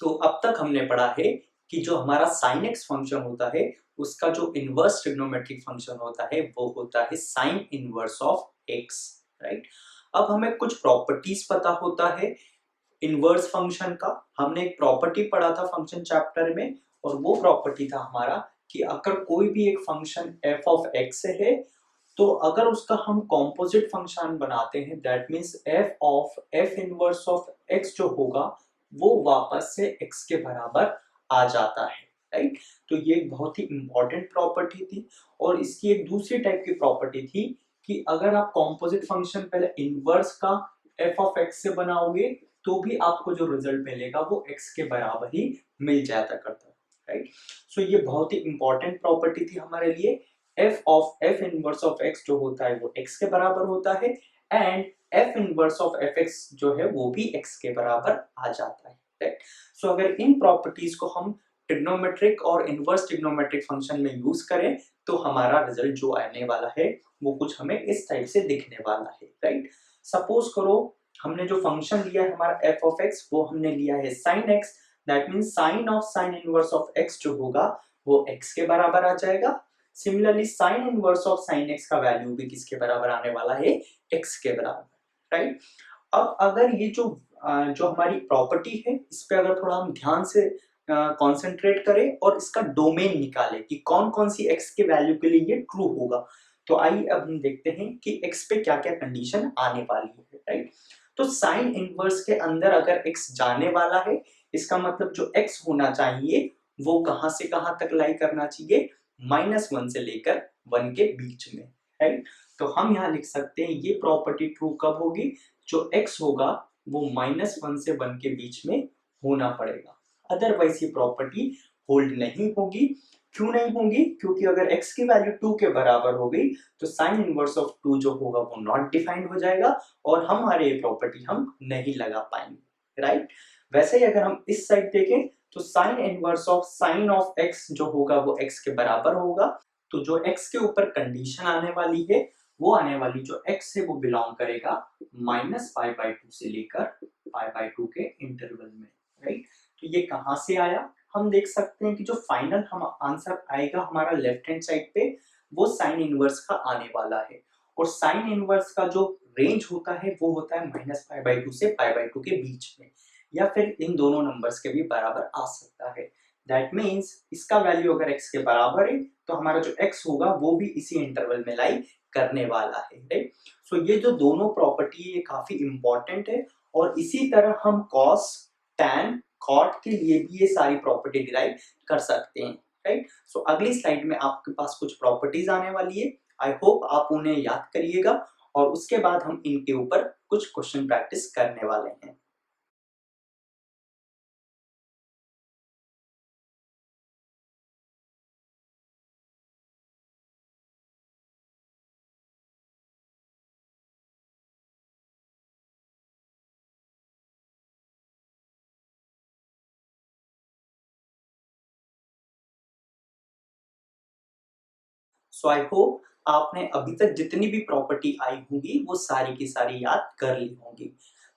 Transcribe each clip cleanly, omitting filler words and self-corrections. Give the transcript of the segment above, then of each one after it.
तो अब तक हमने पढ़ा है कि जो हमारा sin x फंक्शन होता है उसका जो इनवर्स ट्रिग्नोमेट्रिक फंक्शन होता है वो होता है sin inverse of x, right. अब हमें कुछ प्रॉपर्टीज पता होता है इनवर्स फंक्शन का। हमने एक प्रॉपर्टी पढ़ा था फंक्शन चैप्टर में और वो प्रॉपर्टी था हमारा कि अगर कोई भी एक फंक्शन f ऑफ x है तो अगर उसका हम कॉम्पोजिट फंक्शन बनाते हैं that means f inverse of x जो होगा वो वापस से x के बराबर आ जाता है, राइट। तो ये एक बहुत ही इंपॉर्टेंट प्रॉपर्टी थी। और इसकी एक दूसरी टाइप की प्रॉपर्टी थी कि अगर आप कॉम्पोजिट फंक्शन पहले इनवर्स का f ऑफ x से बनाओगे तो भी आपको जो रिजल्ट मिलेगा वो x के बराबर ही मिल जाता करता है, राइट। सो ये बहुत ही इंपॉर्टेंट प्रॉपर्टी थी हमारे लिए। f इनवर्स ऑफ x जो होता है वो x के बराबर होता है and f inverse of fx जो है वो भी x के बराबर आ जाता है, राइट। सो अगर इन प्रॉपर्टीज को हम ट्रिग्नोमेट्रिक और इनवर्स ट्रिग्नोमेट्रिक फंक्शन में यूज करें तो हमारा रिजल्ट जो आने वाला है वो कुछ हमें इस टाइप से दिखने वाला है, राइट। सपोज करो हमने जो फंक्शन लिया है हमारा f ऑफ x वो हमने लिया है sin x, that means sign of sine inverse of x जो होगा वो x के बराबर आ जाएगा। Similarly sign inverse of sign x का वैल्यू भी किसके बराबर आने वाला है, x के बराबर, राइट। अब अगर ये जो हमारी प्रॉपर्टी है इस पे अगर थोड़ा हम ध्यान से कंसंट्रेट करें और इसका डोमेन निकालें कि कौन कौन सी x के वैल्यू के लिए ये ट्रू होगा, तो आइए अब हम देखते हैं कि x पे क्या क्या कंडीशन आने वाली है, राइट। तो साइन इनवर्स के अंदर अगर x जाने वाला है इसका मतलब जो x होना चाहिए वो कहां से कहां तक लाई करना चाहिए, -1 से लेकर 1 के बीच में, राइट। तो हम यहाँ लिख सकते हैं ये प्रॉपर्टी ट्रू कब होगी, जो x होगा वो -1 से 1 के बीच में होना पड़ेगा, अदरवाइज ये प्रॉपर्टी होल्ड नहीं होगी। क्यों नहीं होगी, क्योंकि अगर x की वैल्यू 2 के बराबर हो गई तो साइन इनवर्स ऑफ 2 जो होगा वो नॉट डिफाइंड हो जाएगा और हमारे ये प्रॉपर्टी हम नहीं लगा पाएंगे, राइट। वैसे ही अगर हम इस साइड देखें तो sign inverse of sine of x जो होगा वो x के बराबर होगा। तो जो x के ऊपर कंडीशन आने वाली है वो आने वाली जो x है वो बिलोंग करेगा -π/2 से लेकर π/2 के इंटरवल में, राइट। तो ये कहां से आया, हम देख सकते हैं कि जो फाइनल हम आंसर आएगा हमारा लेफ्ट हैंड साइड पे वो साइन इनवर्स का आने वाला है और साइन इनवर्स का जो रेंज होता है वो होता है -π/2 से π/2 के बीच में या फिर इन दोनों नंबर्स के भी बराबर आ सकता है। दैट मीन्स इसका वैल्यू अगर x के बराबर है तो हमारा जो x होगा वो भी इसी इंटरवल में लाई करने वाला है, राइट। सो ये जो दोनों प्रॉपर्टी है ये काफी इंपॉर्टेंट है और इसी तरह हम cos, tan, cot के लिए भी ये सारी प्रॉपर्टी डिराइव कर सकते हैं, राइट। सो अगली स्लाइड में आपके पास कुछ प्रॉपर्टीज आने वाली है, आई होप आप उन्हें याद करिएगा और उसके बाद हम इनके ऊपर कुछ क्वेश्चन प्रैक्टिस करने वाले हैं। सो आई होप आपने अभी तक जितनी भी प्रॉपर्टी आई होंगी वो सारी की सारी याद कर ली होंगी।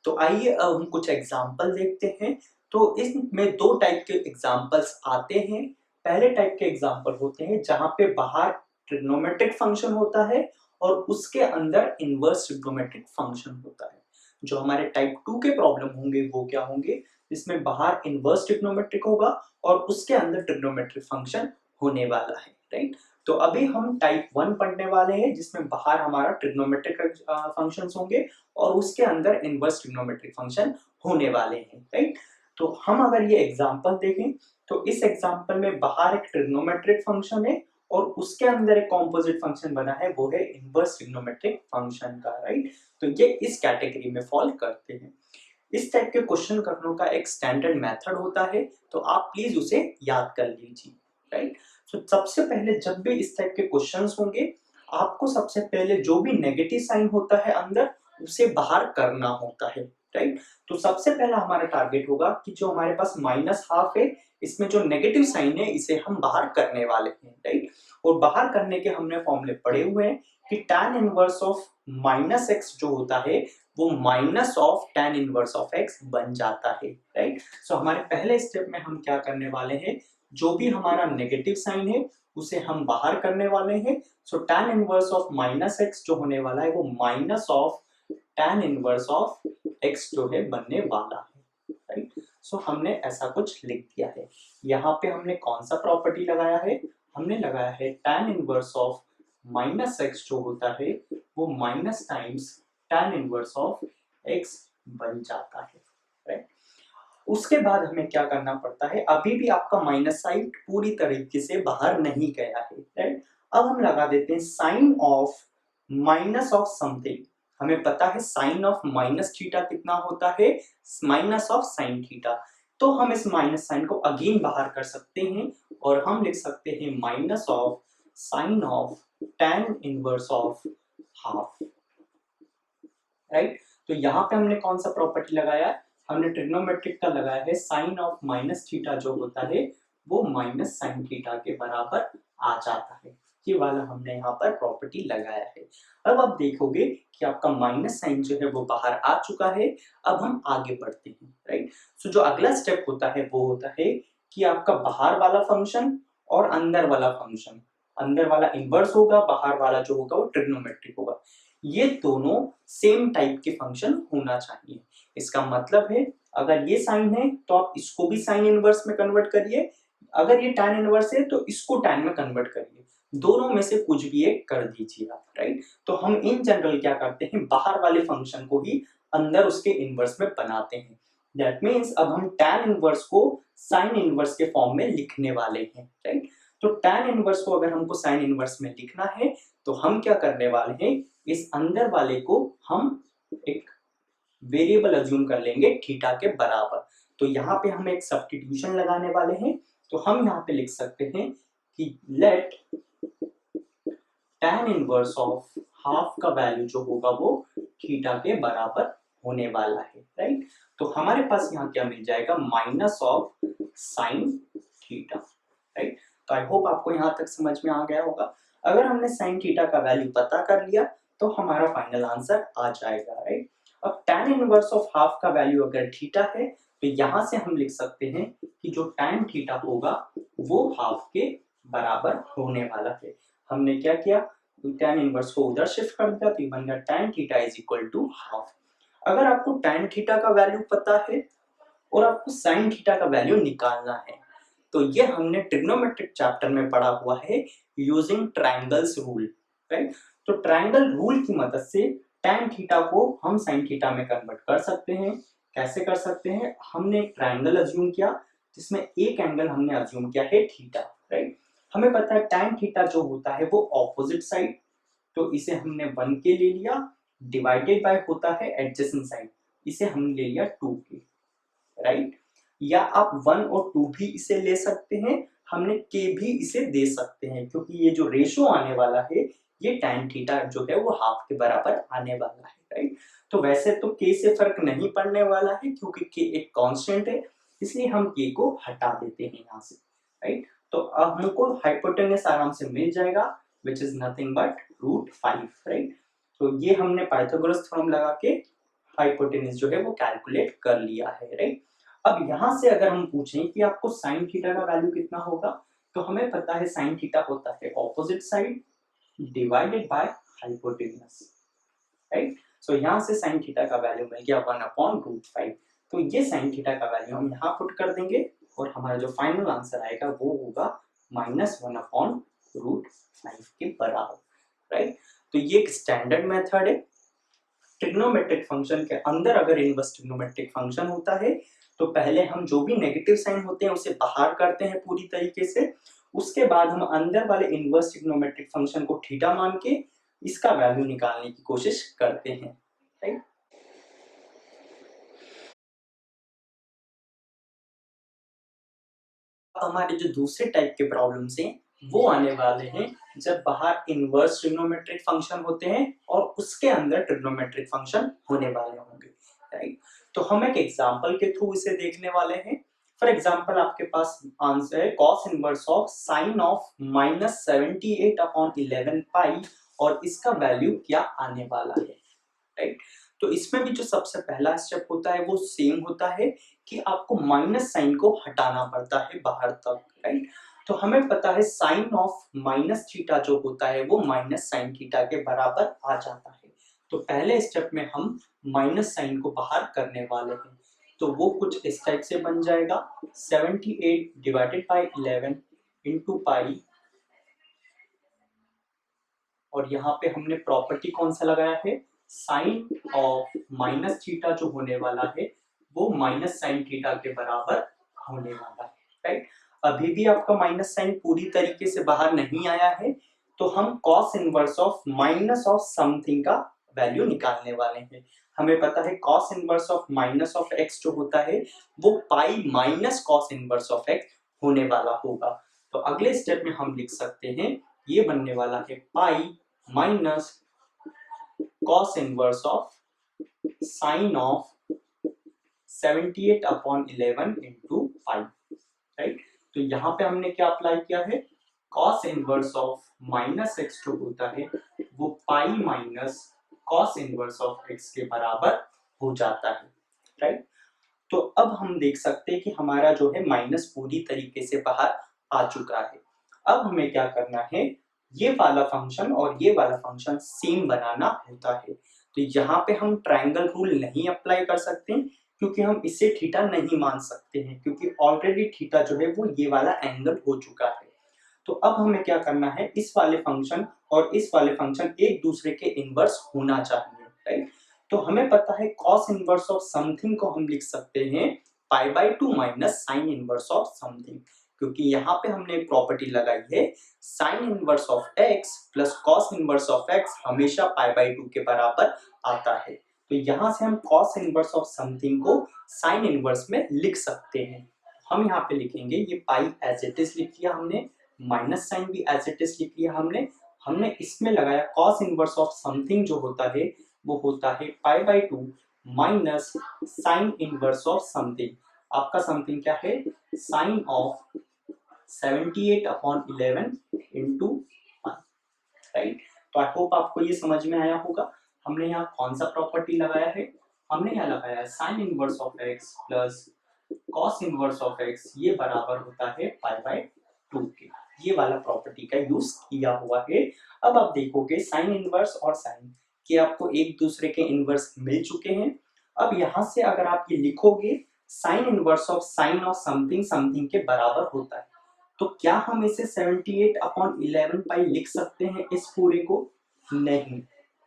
तो आइए अब हम कुछ एग्जांपल देखते हैं। तो इसमें दो टाइप के एग्जांपल्स आते हैं। पहले टाइप के एग्जांपल होते हैं जहां पे बाहर ट्रिग्नोमेट्रिक फंक्शन होता है और उसके अंदर इनवर्स ट्रिग्नोमेट्रिक फंक्शन होता है। जो हमारे टाइप 2 के प्रॉब्लम होंगे वो क्या होंगे, इसमें बाहर इनवर्स ट्रिग्नोमेट्रिक होगा और उसके अंदर ट्रिग्नोमेट्रिक फंक्शन होने वाला है, राइट। तो अभी हम टाइप 1 पढ़ने वाले हैं जिसमें बाहर हमारा ट्रिग्नोमेट्रिक फंक्शंस होंगे और उसके अंदर इनवर्स ट्रिग्नोमेट्रिक फंक्शन होने वाले हैं, राइट। तो हम अगर ये एग्जांपल देखें तो इस एग्जांपल में बाहर एक ट्रिग्नोमेट्रिक फंक्शन है और उसके अंदर एक कॉम्पोजिट फंक्शन बना है वो है इनवर्स ट्रिग्नोमेट्रिक फंक्शन का, राइट। तो ये इस कैटेगरी में फॉल करते हैं। इस टाइप के क्वेश्चन करने का एक स्टैंडर्ड मेथड होता है तो आप प्लीज उसे याद कर लीजिए, राइट। तो सबसे पहले जब भी इस टाइप के क्वेश्चंस होंगे आपको सबसे पहले जो भी नेगेटिव साइन होता है अंदर उसे बाहर करना होता है, राइट। तो सबसे पहला हमारा टारगेट होगा कि जो हमारे पास -½ है इसमें जो नेगेटिव साइन है इसे हम बाहर करने वाले हैं, राइट। और बाहर करने के हमने फॉर्मूले पढ़े हुए हैं कि tan इनवर्स ऑफ -x जो होता है वो minus of tan inverse of x बन जाता है, राइट। सो हमारे पहले स्टेप में हम क्या करने वाले हैं, जो भी हमारा नेगेटिव साइन है उसे हम बाहर करने वाले हैं। सो tan inverse of minus x जो होने वाला है वो minus of tan inverse of x जो है बनने वाला है, राइट। सो हमने ऐसा कुछ लिख दिया है। यहाँ पे हमने कौन सा प्रॉपर्टी लगाया है, हमने लगाया है tan inverse of minus x जो होता है वो minus times tan inverse of x बन जाता है, राइट। उसके बाद हमें क्या करना पड़ता है, अभी भी आपका माइनस साइन पूरी तरीके से बाहर नहीं गया है, राइट। अब हम लगा देते हैं sine of minus of something. हमें पता है साइन ऑफ माइनस थीटा कितना होता है, माइनस ऑफ साइन थीटा। तो हम इस माइनस साइन को अगेन बाहर कर सकते हैं और हम लिख सकते हैं minus of sine of tan inverse of half, right. तो यहाँ पे हमने कौन सा प्रॉपर्टी लगाया, हमने ट्रिग्नोमेट्रिक का लगाया है साइन ऑफ माइनस थीटा जो होता है वो माइनस साइन थीटा के बराबर आ जाता है। ये वाला हमने यहाँ पर प्रॉपर्टी लगाया है। अब आप देखोगे कि आपका माइनस साइन जो है वो बाहर आ चुका है। अब हम आगे बढ़ते हैं, राइट। सो जो अगला स्टेप होता है वो होता है कि आपका बाहर वाला फंक्शन और अंदर वाला फंक्शन, अंदर वाला इनवर्स होगा, बाहर वाला जो होगा वो ट्रिग्नोमेट्रिक होगा। ये दोनों सेम टाइप के फंक्शन होना चाहिए। इसका मतलब है अगर ये साइन है तो आप इसको भी साइन इनवर्स में कन्वर्ट करिए, अगर ये tan इनवर्स है तो इसको tan में कन्वर्ट करिए, दोनों में से कुछ भी एक कर दीजिए आप, राइट। तो हम इन जनरल क्या करते हैं, बाहर वाले फंक्शन को ही अंदर उसके इनवर्स में बनाते हैं। दैट मीन्स अब हम tan इनवर्स को साइन इनवर्स के फॉर्म में लिखने वाले हैं, राइट। तो tan इनवर्स को अगर हमको साइन इनवर्स में लिखना है तो हम क्या करने वाले हैं, इस अंदर वाले को हम एक वेरिएबल अज्यूम कर लेंगे थीटा के बराबर। तो यहाँ पे हम एक सब्स्टिट्यूशन लगाने वाले हैं। तो हम यहाँ पे लिख सकते हैं कि let tan inverse of half का वैल्यू जो होगा वो थीटा के बराबर होने वाला है, राइट। तो हमारे पास यहाँ क्या मिल जाएगा, minus of sine theta, right. तो आई होप आपको यहाँ तक समझ में आ गया होगा। अगर हमने साइन थीटा का वैल्यू पता कर लिया तो हमारा फाइनल आंसर आ जाएगा, राइट। अब tan इनवर्स ऑफ हाफ का वैल्यू अगर थीटा है तो यहाँ से हम लिख सकते हैं कि जो tan थीटा होगा वो हाफ के बराबर होने वाला है। हमने क्या किया, tan इनवर्स को उधर शिफ्ट कर दिया तो बन गया tan theta is equal to half. अगर आपको tan थीटा का वैल्यू पता है और आपको sin थीटा का वैल्यू निकालना है तो ये हमने ट्रिग्नोमेट्रिक चैप्टर में पढ़ा हुआ है यूजिंग ट्रायंगल्स रूल, राइट। तो ट्रायंगल रूल की मदद से tan थीटा को हम sin थीटा में कन्वर्ट कर सकते हैं। कैसे कर सकते हैं, हमने एक ट्रायंगल अज्यूम किया जिसमें एक एंगल हमने अज्यूम किया है थीटा, राइट। हमें पता है tan थीटा जो होता है वो ऑपोजिट साइड, तो इसे हमने 1 के ले लिया, डिवाइडेड बाय होता है एडजेसेंट साइड, इसे हमने ले लिया 2 के, राइट। या आप 1 और 2 भी इसे ले सकते हैं, हमने k भी इसे दे सकते हैं, क्योंकि ये जो रेशो आने वाला है ये tan थीटा जो है वो हाफ के बराबर आने वाला है, राइट। तो वैसे तो k से फर्क नहीं पड़ने वाला है क्योंकि k एक कांस्टेंट है, इसलिए हम k को हटा देते हैं यहाँ से, राइट। तो अब हमको हाइपोटेनस आराम से मिल जाएगा which is nothing but √5, right. तो ये हमने पाइथागोरस थ्योरम लगा के हाइपोटेनस जो है वो कैलकुलेट कर लिया है, राइट। अब यहाँ से अगर हम पूछें कि आपको साइन थीटा का वैल्यू कितना होगा, तो हमें पता है साइन थीटा होता है opposite side divided by hypotenuse, right. So यहाँ से साइन थीटा का वैल्यू मिल गया 1/√5। तो ये साइन थीटा का वैल्यू हम यहाँ पुट कर देंगे और हमारा जो फाइनल आंसर आएगा वो होगा -1/√5 के बराबर, राइट। तो ये एक स्टैंडर्ड मेथड है। ट्रिग्नोमेट्रिक फंक्शन के अंदर अगर इनवर्स ट्रिग्नोमेट्रिक फंक्शन होता है तो पहले हम जो भी नेगेटिव साइन होते हैं उसे बाहर करते हैं पूरी तरीके से, उसके बाद हम अंदर वाले इनवर्स ट्रिग्नोमेट्रिक फंक्शन को थीटा मान के इसका वैल्यू निकालने की कोशिश करते हैं, राइट। हमारे जो दूसरे टाइप के प्रॉब्लम्स हैं वो आने वाले हैं जब बाहर इनवर्स ट्रिग्नोमेट्रिक फंक्शन होते हैं और उसके अंदर ट्रिग्नोमेट्रिक फंक्शन होने वाले होंगे, राइट। तो हम एक एग्जांपल के थ्रू इसे देखने वाले हैं। फॉर एग्जांपल आपके पास आंसर है cos inverse of sine of -78/11 पाई और इसका वैल्यू क्या आने वाला है, राइट। तो इसमें भी जो सबसे पहला स्टेप होता है वो सेम होता है कि आपको माइनस साइन को हटाना पड़ता है बाहर तक, राइट। तो हमें पता है साइन ऑफ माइनस थीटा जो होता है वो माइनस साइन थीटा के बराबर आ जाता है। तो पहले स्टेप में हम माइनस साइन को बाहर करने वाले हैं, तो वो कुछ इस टाइप से बन जाएगा 78 डिवाइडेड बाई 11 इंटू पाई, और यहाँ पे हमने प्रॉपर्टी कौन सा लगाया है, साइन ऑफ माइनस थीटा जो होने वाला है वो माइनस साइन थीटा के बराबर होने वाला है, राइट। अभी भी आपका माइनस साइन पूरी तरीके से बाहर नहीं आया है, तो हम cos inverse of minus of something का वैल्यू निकालने वाले हैं। हमें पता है cos inverse of minus of x जो होता है वो pi minus cos inverse of x होने वाला होगा। तो अगले स्टेप में हम लिख सकते हैं, ये बनने वाला है pi minus cos inverse of sine of 78 upon 11 into pi, right. तो यहाँ पे हमने क्या अप्लाई किया है, cos inverse of minus x जो होता है वो pi minus cos inverse of x के बराबर हो जाता है, राइट। तो अब हम देख सकते हैं कि हमारा जो है माइनस पूरी तरीके से बाहर आ चुका है। अब हमें क्या करना है, ये वाला फंक्शन और ये वाला फंक्शन सेम बनाना होता है। तो यहाँ पे हम ट्रायंगल रूल नहीं अप्लाई कर सकते क्योंकि हम इसे थीटा नहीं मान सकते हैं, क्योंकि ऑलरेडी थीटा जो है वो ये वाला एंगल हो चुका है। तो अब हमें क्या करना है, इस वाले फंक्शन और इस वाले फंक्शन एक दूसरे के इनवर्स होना चाहिए, राइट। तो हमें पता है cos इनवर्स ऑफ समथिंग को हम लिख सकते हैं पाई by 2 minus sine inverse of something, क्योंकि यहाँ पे हमने एक प्रॉपर्टी लगाई है sine inverse of x plus cos inverse of x हमेशा पाई बाई 2 के बराबर आता है। तो यहाँ से हम cos इनवर्स ऑफ समथिंग को साइन इनवर्स में लिख सकते हैं। हम यहाँ पे लिखेंगे, ये पाई एज इट इज लिख लिया हमने, माइनस साइन भी एज इट इज लिख लिया हमने। हमने इसमें लगाया cos इनवर्स ऑफ समथिंग जो होता है वो होता है pi by 2 minus sine inverse of something. आपका समथिंग क्या है, sine of 78 upon 11 into 1, right. तो आई होप आपको ये समझ में आया होगा। हमने यहाँ कौन सा प्रॉपर्टी लगाया है, हमने यहाँ लगाया है sine inverse of x plus cos inverse of x ये बराबर होता है पाई बाई 2 के। ये वाला प्रॉपर्टी का यूज किया हुआ है। अब आप देखोगे साइन इनवर्स और साइन के आपको एक दूसरे के इनवर्स मिल चुके हैं। अब यहाँ से अगर आप ये लिखोगे sign inverse of sine of something something के बराबर होता है, तो क्या हम इसे 78 अपॉन 11 पाई लिख सकते हैं इस पूरे को, नहीं।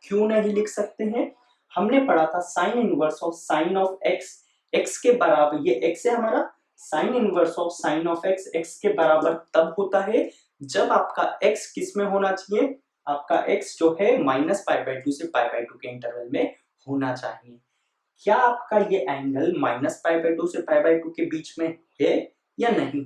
क्यों नहीं लिख सकते हैं, हमने पढ़ा था sign inverse of sine of x, x के बराबर, ये एक्स है हमारा, sign inverse of sine of x x के बराबर तब होता है जब आपका एक्स किस में होना चाहिए, आपका एक्स जो है माइनस पाई बाई 2 से पाई बाई 2 के इंटरवल में होना चाहिए। क्या आपका ये एंगल माइनस पाई बाई 2 से पाई बाई 2 के बीच में है या नहीं,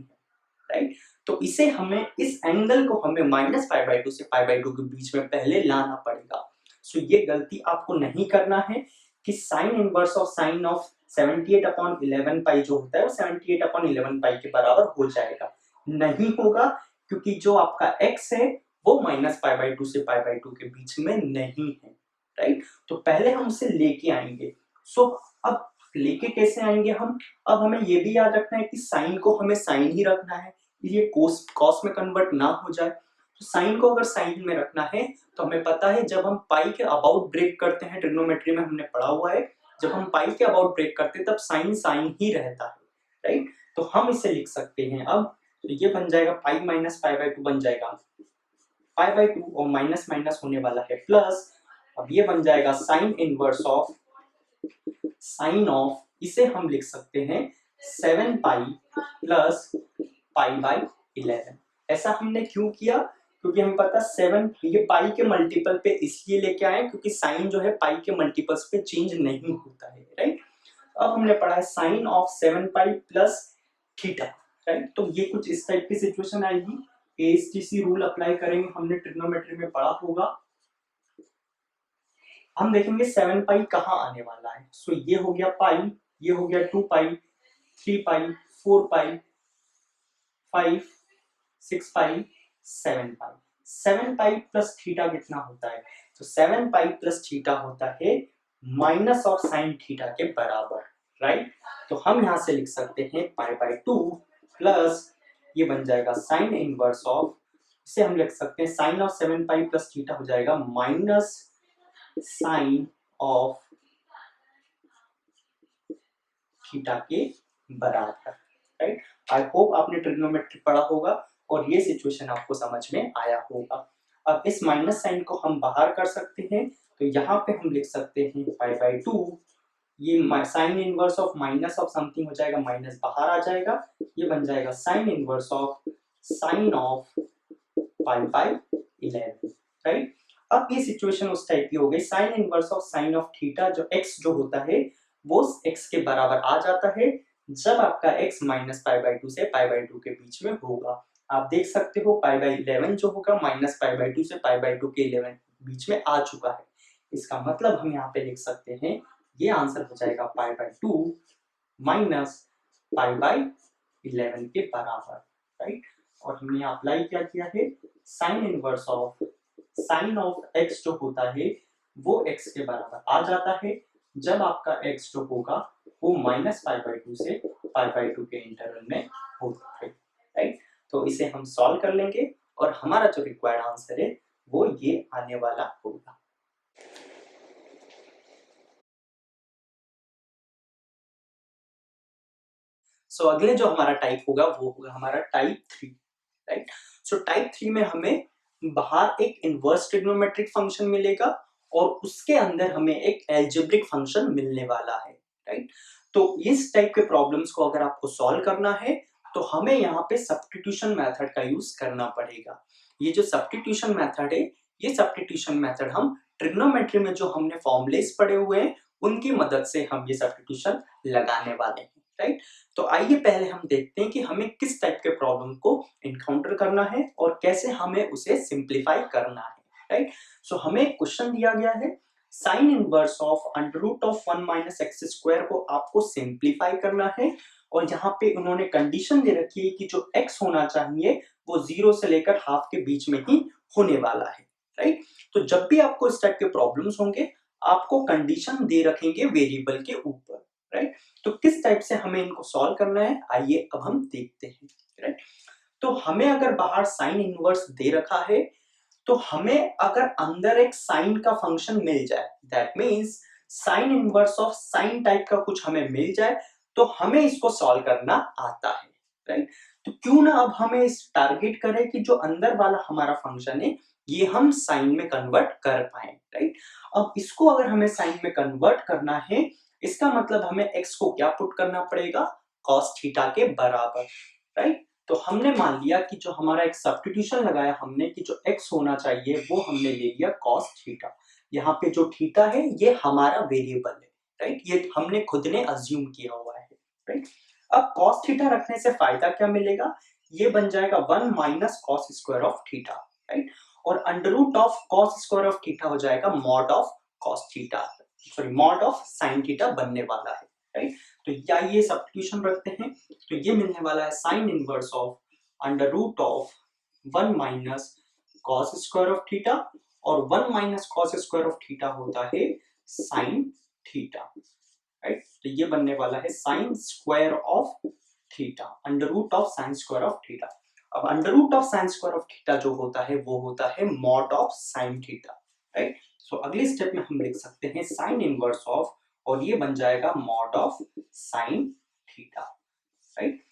राइट। तो इसे हमें, इस एंगल को हमें माइनस पाई बाई 2 से पाई बाई 2 के बीच में पहले लाना पड़ेगा। सो ये गलती आपको नहीं करना है कि sign inverse of sine of 78 upon 11 पाई जो होता है वो 78 अपॉन 11 पाई के बराबर हो जाएगा, नहीं होगा, क्योंकि जो आपका x है वो माइनस पाई बाई 2 से पाई बाई 2 के बीच में नहीं है, राइट। तो पहले हम उसे लेके आएंगे। सो अब लेके कैसे आएंगे हम, अब हमें ये भी याद रखना है कि साइन को हमें साइन ही रखना है, ये कॉस में कन्वर्ट ना हो जाए। तो साइन को अगर साइन में रखना है तो हमें पता है जब हम पाई के अबाउट ब्रेक करते हैं, ट्रिग्नोमेट्री में हमने पढ़ा हुआ है, जब हम पाई के अबाउट ब्रेक करते हैं तब साइन साइन ही रहता है, राइट। तो हम इसे लिख सकते हैं अब, तो ये बन जाएगा पाई माइनस पाई बाई 2 बन जाएगा पाई बाई 2 और माइनस माइनस होने वाला है प्लस, अब ये बन जाएगा sine inverse of sine of, इसे हम लिख सकते हैं 7 पाई प्लस पाई बाई 11। ऐसा हमने क्यों किया, क्योंकि हमें पता 7 ये पाई के मल्टीपल पे इसलिए लेके आए क्योंकि साइन जो है पाई के मल्टीपल्स पे चेंज नहीं होता है, राइट। अब हमने पढ़ा है sine of 7 pi plus theta, right. तो ये कुछ इस टाइप की सिचुएशन आएगी, एएसटीसी रूल अप्लाई करेंगे, हमने ट्रिग्नोमेट्री में पढ़ा होगा। हम देखेंगे 7 पाई कहाँ आने वाला है। सो ये हो गया पाई, ये हो गया 2 पाई, 3 पाई, 4 पाई, 5, 6 पाई, 7 पाई। 7 पाई प्लस थीटा कितना होता है, तो 7 पाई प्लस थीटा होता है माइनस ऑफ साइन थीटा के बराबर, राइट। तो हम यहां से लिख सकते हैं π/2 प्लस ये बन जाएगा साइन इनवर्स ऑफ, इसे हम लिख सकते हैं साइन ऑफ 7π प्लस थीटा हो जाएगा माइनस साइन ऑफ थीटा के बराबर, राइट। आई होप आपने ट्रिग्नोमेट्री पढ़ा होगा और ये सिचुएशन आपको समझ में आया होगा। अब इस माइनस साइन को हम बाहर कर सकते हैं, तो यहाँ पे हम लिख सकते हैं π/2, ये sine inverse of minus of something हो जाएगा, माइनस बाहर आ जाएगा, ये बन जाएगा sine inverse of sine of π/11, right. अब ये सिचुएशन उस टाइप की हो गई, sine inverse of sine of theta जो x जो होता है वो x के बराबर आ जाता है जब आपका x माइनस π/2 से π/2 के बीच में होगा। आप देख सकते हो π/11 जो होगा माइनस π/2 से π/2 के 11 बीच में आ चुका है। इसका मतलब हम यहाँ पे लिख सकते हैं ये आंसर हो जाएगा π/2 माइनस π/11 के बराबर, राइट। और हमने अप्लाई क्या किया है, sine inverse of sine of x जो होता है वो x के बराबर आ जाता है जब आपका x जो होगा वो माइनस π/2 से π/2 के इंटरवल में होता है, राइट। तो इसे हम सॉल्व कर लेंगे और हमारा जो रिक्वायर्ड आंसर है वो ये आने वाला होगा। सो अगले जो हमारा टाइप होगा वो होगा हमारा टाइप 3, राइट। सो टाइप 3 में हमें बाहर एक इनवर्स ट्रिग्नोमेट्रिक फंक्शन मिलेगा और उसके अंदर हमें एक एल्जेब्रिक फंक्शन मिलने वाला है, राइट। तो इस टाइप के प्रॉब्लम्स को अगर आपको सॉल्व करना है तो हमें यहाँ पे सब्स्टिट्यूशन मेथड का यूज करना पड़ेगा। ये जो सब्स्टिट्यूशन मेथड है, ये सब्स्टिट्यूशन मेथड हम ट्रिग्नोमेट्री में जो हमने फॉर्मूलेस पढ़े हुए हैं उनकी मदद से हम ये सब्स्टिट्यूशन लगाने वाले हैं, राइट। तो आइए पहले हम देखते हैं कि हमें किस टाइप के प्रॉब्लम को इनकाउंटर करना है और कैसे हमें उसे सिंप्लीफाई करना है, राइट। सो हमें एक क्वेश्चन दिया गया है, sine inverse of under root of 1 minus x square को आपको सिंप्लीफाई करना है और यहाँ पे उन्होंने कंडीशन दे रखी है कि जो x होना चाहिए वो 0 से लेकर हाफ के बीच में ही होने वाला है, राइट। तो जब भी आपको इस टाइप के प्रॉब्लम्स होंगे आपको कंडीशन दे रखेंगे वेरिएबल के ऊपर, राइट। तो किस टाइप से हमें इनको सॉल्व करना है आइए अब हम देखते हैं, राइट। तो हमें अगर बाहर साइन इनवर्स दे रखा है तो हमें अगर अंदर एक साइन का फंक्शन मिल जाए, that means sign inverse of sign type का कुछ हमें मिल जाए तो हमें इसको सॉल्व करना आता है, राइट। तो क्यों ना अब हमें इस टारगेट करें कि जो अंदर वाला हमारा फंक्शन है ये हम साइन में कन्वर्ट कर पाए, राइट। अब इसको अगर हमें साइन में कन्वर्ट करना है इसका मतलब हमें x को क्या पुट करना पड़ेगा, cos थीटा के बराबर, राइट। तो हमने मान लिया कि जो हमारा एक सब्स्टिट्यूशन लगाया हमने कि जो x होना चाहिए वो हमने ले लिया cos थीटा। यहाँ पे जो थीटा है ये हमारा वेरिएबल है, राइट। ये हमने खुद ने अज्यूम किया हुआ है, राइट। अब cos थीटा रखने से फायदा क्या मिलेगा, ये बन जाएगा 1 minus cos square of theta, right. और under root of cos square of theta हो जाएगा mod of cos theta, sorry mod of sine theta बनने वाला है, राइट। तो या ये सब्स्टिट्यूशन रखते हैं तो ये मिलने वाला है sine inverse of under root of 1 minus cos square of theta और 1 minus cos square of theta होता है साइन थीटा, राइट। तो ये बनने वाला है sine square of theta, under root of sine square of theta. अब under root of sine square of theta जो होता है वो होता है mod of sine theta, right. So अगले स्टेप में हम लिख सकते हैं साइन इनवर्स ऑफ और ये बन जाएगा mod of sine theta, right.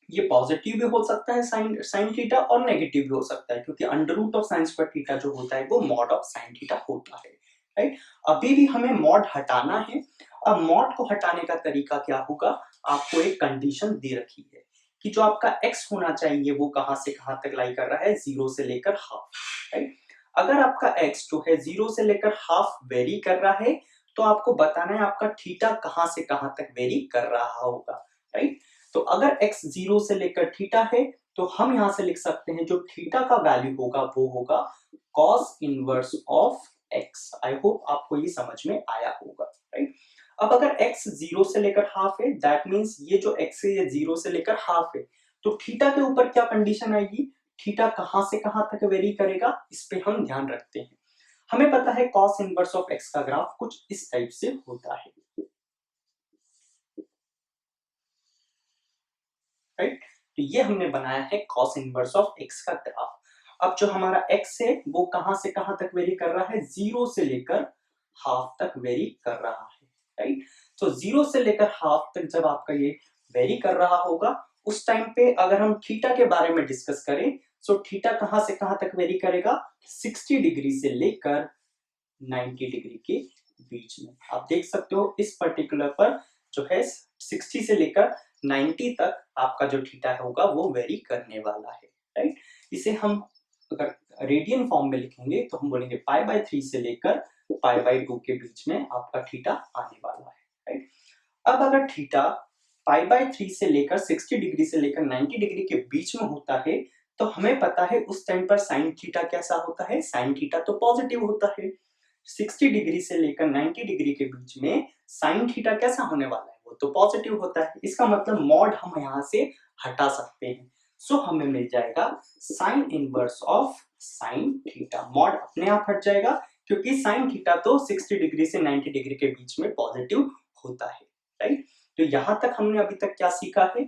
ये पॉजिटिव भी हो सकता है साइन थीटा और नेगेटिव भी हो सकता है क्योंकि under root of sine square theta जो होता है वो मॉड ऑफ साइन थीटा होता है, राइट। अभी भी हमें मॉड हटाना है। अब मॉड को हटाने का तरीका क्या होगा, आपको एक कंडीशन दे रखी है कि जो आपका x होना चाहिए वो कहां से कहां तक लाई कर रहा है, 0 से लेकर हाफ, राइट। अगर आपका x जो है 0 से लेकर हाफ वेरी कर रहा है तो आपको बताना है आपका थीटा कहां से कहां तक वेरी कर रहा होगा, राइट। तो अगर x 0 से लेकर थीटा है तो हम यहां से लिख सकते हैं जो थीटा का वैल्यू होगा वो होगा cos inverse of x। I hope आपको ये समझ में आया होगा, राइट। अब अगर x 0 से लेकर हाफ है दैट मींस ये जो x है ये 0 से लेकर हाफ है तो थीटा के ऊपर क्या कंडीशन आएगी, थीटा कहां से कहां तक वेरी करेगा इस पे हम ध्यान रखते हैं। हमें पता है cos इनवर्स ऑफ x का ग्राफ कुछ इस टाइप से होता है, राइट। तो ये हमने बनाया है cos इनवर्स ऑफ x का ग्राफ। अब जो हमारा x है वो कहां से कहां तक वेरी कर रहा है, 0 से लेकर हाफ तक वेरी कर रहा है, राइट। तो 0 से लेकर हाफ तक जब आपका ये वेरी कर रहा होगा, उस टाइम पे अगर हम थीटा के बारे में डिस्कस करें, तो थीटा कहां से कहां तक वेरी करेगा, 60 डिग्री से लेकर 90 डिग्री के बीच में। आप देख सकते हो इस पर्टिकुलर पर जो है 60 से लेकर 90 तक आपका जो थीटा होगा वो वेरी करने वाला है, राइट। इसे हम अगर रेडियन फॉर्म में लिखेंगे तो हम बोलेंगे π/3 से लेकर π/2 के बीच में आपका थीटा आने वाला है, राइट। अब अगर थीटा π/3 से लेकर 60 डिग्री से लेकर 90 डिग्री के बीच में होता है, तो हमें पता है उस टाइम पर साइन थीटा कैसा होता है, साइन थीटा तो पॉजिटिव होता है। 60 डिग्री से लेकर 90 डिग्री के बीच में साइन थीटा कैसा होने वाला है, वो तो पॉजिटिव होता है। इसका मतलब मॉड हम यहाँ से हटा सकते हैं। सो हमें मिल जाएगा sine inverse of sine theta, mod अपने आप हट जाएगा क्योंकि साइन थीटा तो 60 डिग्री से 90 डिग्री के बीच में पॉजिटिव होता है, राइट। तो यहां तक हमने अभी तक क्या सीखा है,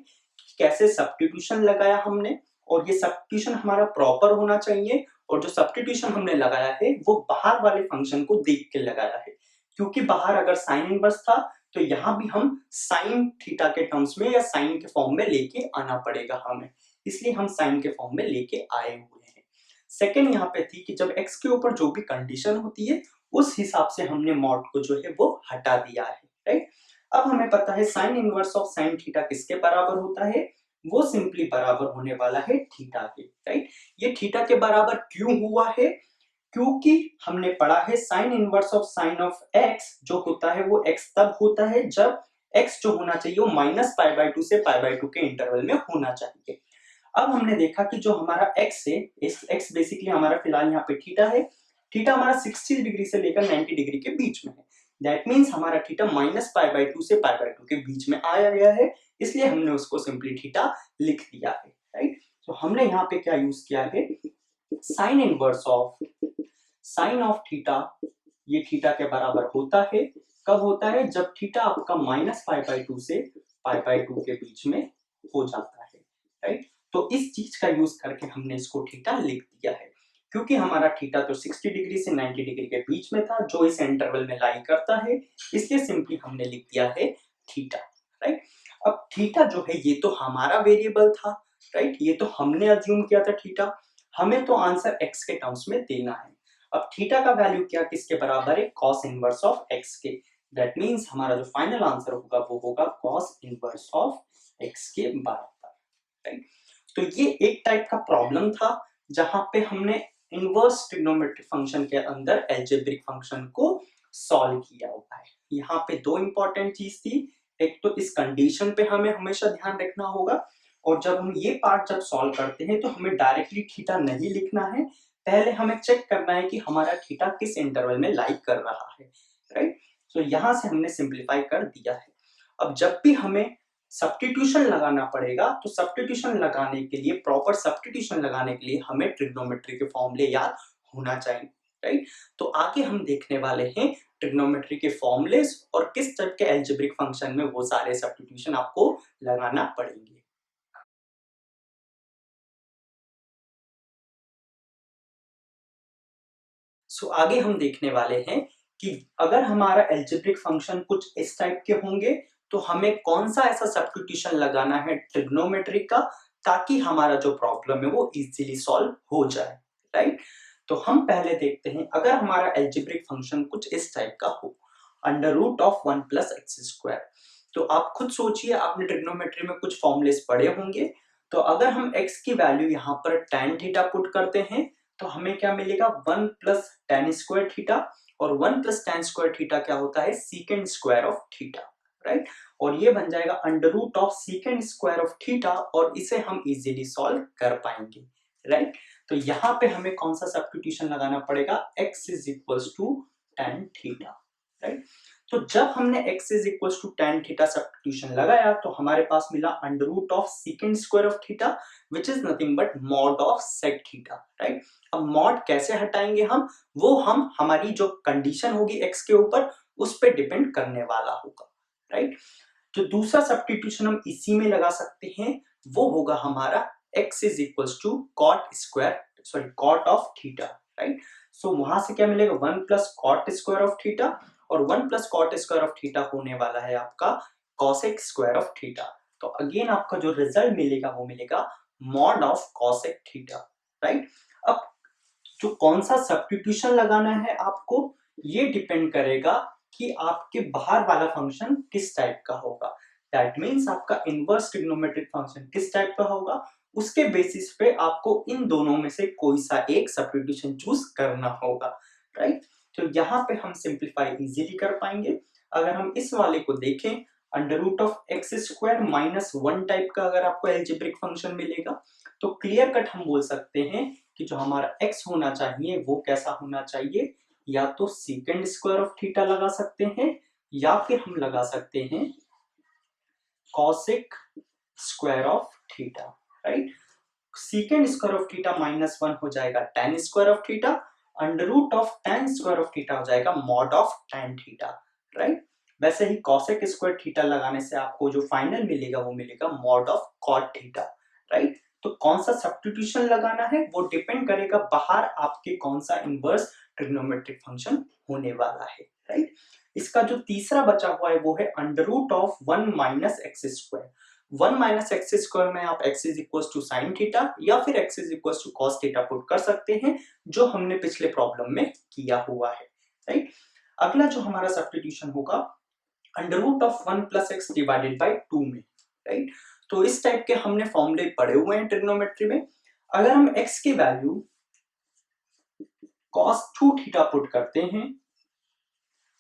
कैसे सब्स्टिट्यूशन लगाया हमने, और ये सब्स्टिट्यूशन हमारा प्रॉपर होना चाहिए, और जो सब्स्टिट्यूशन हमने लगाया है वो बाहर वाले फंक्शन को देख के लगाया है, क्योंकि बाहर अगर साइन इनवर्स था तो यहाँ भी हम साइन थीटा के टर्म्स में या साइन के फॉर्म में लेके आना पड़ेगा हमें, इसलिए हम साइन के फॉर्म में लेके आए हुए हैं। सेकेंड यहाँ पे थी कि जब x के ऊपर जो भी कंडीशन होती है उस हिसाब से हमने मॉड को जो है वो हटा दिया है, राइट। अब हमें पता है sine inverse of sine theta किसके बराबर होता है, वो सिंपली बराबर होने वाला है थीटा के, राइट। ये थीटा के बराबर क्यों हुआ है, क्योंकि हमने पढ़ा है sine inverse of sine of x जो होता है वो x तब होता है जब x जो होना चाहिए वो -π/2 से π/2 के इंटरवल में होना चाहिए। अब हमने देखा कि जो हमारा x है, इस x बेसिकली हमारा फिलहाल यहाँ पे थीटा है, थीटा हमारा 60 डिग्री से लेकर 90 डिग्री के बीच में है। दैट मीन्स हमारा थीटा -π/2 से π/2 के बीच में आया गया है, इसलिए हमने उसको सिंपली थीटा लिख दिया है, राइट। तो हमने यहाँ पे क्या यूज किया है, sine inverse of sine of theta, ये थीटा के बराबर होता है, कब होता है, जब थीटा आपका -π/2 से π/2 के बीच में हो जाता है, राइट। तो इस चीज का यूज करके हमने इसको थीटा लिख दिया है, क्योंकि हमारा थीटा तो 60 डिग्री से 90 डिग्री के बीच में था जो इस इंटरवल में लाई करता है, इसलिए सिंपली हमने लिख दिया है थीटा, राइट। अब थीटा जो है ये तो हमारा वेरिएबल था, राइट, ये तो हमने अज्यूम किया था थीटा, हमें तो आंसर x के टर्म्स में देना है। अब थीटा का वैल्यू क्या किसके बराबर है, cos इनवर्स ऑफ x के, दैट मींस हमारा जो फाइनल आंसर होगा वो होगा cos इनवर्स ऑफ x के बराबर, राइट। तो ये एक टाइप का प्रॉब्लम था जहां पे हमने इनवर्स ट्रिग्नोमेट्रिक फंक्शन के अंदर अलजेब्रिक फंक्शन को सॉल्व किया हुआ है। यहाँ पे दो इंपॉर्टेंट चीज थी, एक तो इस कंडीशन पे हमें हमेशा ध्यान रखना होगा, और जब हम ये पार्ट जब सॉल्व करते हैं तो हमें डायरेक्टली थीटा नहीं लिखना है, पहले हमें चेक करना है कि हमारा थीटा किस इंटरवल में लाई कर रहा है, राइट। तो यहां से हमने सिंप्लीफाई कर दिया है। अब जब भी हमें सब्स्टिट्यूशन लगाना पड़ेगा तो सब्स्टिट्यूशन लगाने के लिए, प्रॉपर सब्स्टिट्यूशन लगाने के लिए हमें ट्रिग्नोमेट्री के फॉर्मूले याद होना चाहिए, राइट। तो आगे हम देखने वाले हैं ट्रिग्नोमेट्री के फॉर्मूलेस और किस टाइप के अलजेब्रिक फंक्शन में वो सारे सब्स्टिट्यूशन आपको लगाना पड़ेंगे। सो आगे हम देखने वाले हैं कि अगर हमारा अलजेब्रिक फंक्शन कुछ इस टाइप के होंगे तो हमें कौन सा ऐसा सब्स्टिट्यूशन लगाना है ट्रिग्नोमेट्री का, ताकि हमारा जो प्रॉब्लम है वो इजीली सॉल्व हो जाए, राइट। तो हम पहले देखते हैं, अगर हमारा अलजेब्रिक फंक्शन कुछ इस टाइप का हो, √1 + x², तो आप खुद सोचिए, आपने ट्रिग्नोमेट्री में कुछ फॉर्मूलेस पढ़े होंगे। तो अगर हम x की वैल्यू यहाँ पर tan थीटा पुट करते हैं तो हमें क्या मिलेगा, 1 + tan² थीटा, और 1 + tan² थीटा क्या होता है, secant² ऑफ थीटा, राइट। और ये बन जाएगा √secant² ऑफ थीटा, और इसे हम इजीली सॉल्व कर पाएंगे, राइट। तो यहाँ पे हमें कौन सा सब्स्टिट्यूशन लगाना पड़ेगा, x = tan थीटा, राइट। तो जब हमने x is equal to tan theta substitution लगाया तो हमारे पास मिला under root of second square of theta which is nothing but mod of sec theta, right. अब मॉड कैसे हटाएंगे हम, वो हम हमारी जो कंडीशन होगी x के ऊपर उस पर डिपेंड करने वाला होगा, राइट। जो दूसरा सब्स्टिट्यूशन हम इसी में लगा सकते हैं वो होगा हमारा x is equal to cot of theta, right. So वहां से क्या मिलेगा, 1 plus cot square of theta, और 1 plus cot square of theta होने वाला है आपका कॉसेक स्क्वायर ऑफ थीटा। तो अगेन आपका जो रिजल्ट मिलेगा वो मिलेगा mod of cosec theta, right. अब जो कौन सा सब्स्टिट्यूशन लगाना है आपको, ये डिपेंड करेगा कि आपके बाहर वाला फंक्शन किस टाइप का होगा। दैट मीन्स आपका इनवर्स ट्रिग्नोमेट्रिक फंक्शन किस टाइप का होगा, उसके बेसिस पे आपको इन दोनों में से कोई सा एक सब्स्टिट्यूशन चूज करना होगा, राइट। तो यहाँ पे हम सिंप्लीफाई इजीली कर पाएंगे। अगर हम इस वाले को देखें, under root of x square minus 1 type का अगर आपको एल्जेब्रिक फंक्शन मिलेगा तो क्लियर कट हम बोल सकते हैं कि जो हमारा x होना चाहिए वो कैसा होना चाहिए, या तो सेकेंड स्क्वायर ऑफ थीटा लगा सकते हैं या फिर हम लगा सकते हैं cosec square of theta, right. Second square of theta minus 1 हो जाएगा tan square of theta, under root of tan square of theta हो जाएगा mod of tan theta, right. वैसे ही कॉसेक स्क्वायर थीटा लगाने से आपको जो फाइनल मिलेगा वो मिलेगा mod of cot theta, right. तो कौन सा सब्स्टिट्यूशन लगाना है वो डिपेंड करेगा बाहर आपके कौन सा इनवर्स ट्रिग्नोमेट्रिक फंक्शन होने वाला है, राइट। इसका जो तीसरा बचा हुआ है वो है under root of 1 minus x square. 1 minus x square में आप x is equal to sine theta या फिर x is equal to cos theta put कर सकते हैं, जो हमने पिछले प्रॉब्लम में किया हुआ है, राइट। अगला जो हमारा सब्स्टिट्यूशन होगा under root of 1 plus x divided by 2 में, राइट। तो इस टाइप के हमने फॉर्मूले पढ़े हुए हैं ट्रिग्नोमेट्री में। अगर हम x की वैल्यू cos 2 थीटा पुट करते हैं,